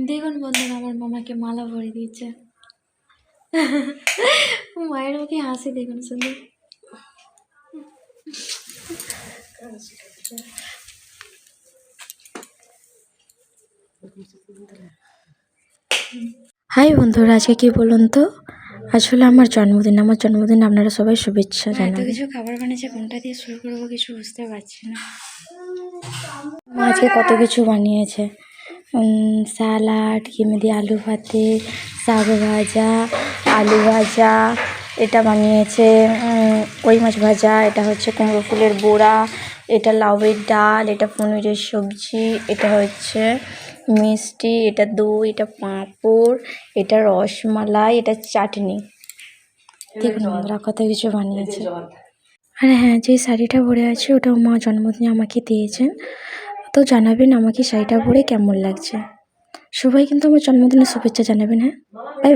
দেখুন বন্ধুরা, আমার মামাকে মালা পরিয়ে দিয়েছে। মায়ের মুখে হাসি দেখুন শুধু। হাই বন্ধুরা, আজকে কি বলুন তো, আসলে আমার জন্মদিন আপনারা সবাই শুভেচ্ছা জানাবেন। কিছু খাবার বানিয়েছে, কোনটা দিয়ে শুরু করবো কিছু বুঝতে পারছি না। আজকে কত কিছু বানিয়েছে, স্যালাড, কিমে দিয়ে আলু ভাতে, শাক ভাজা, আলু ভাজা, এটা বানিয়েছে কই মাছ ভাজা, এটা হচ্ছে কুমড়ো ফুলের বড়া, এটা লাউয়ের ডাল, এটা পনিরের সবজি, এটা হচ্ছে মিষ্টি, এটা দই, এটা পাঁপড়, এটা রসমালাই, এটা চাটনি। দেখুন বন্ধুরা কত কিছু বানিয়েছে। আর হ্যাঁ, যে শাড়িটা পরে আছে ওটাও মা জন্মদিনে আমাকে দিয়েছেন। তো জানাবেন আমাকে শাড়িটা পরে কেমন লাগছে। সবাই কিন্তু আমার জন্মদিনের শুভেচ্ছা জানাবেন। হ্যাঁ, বাই।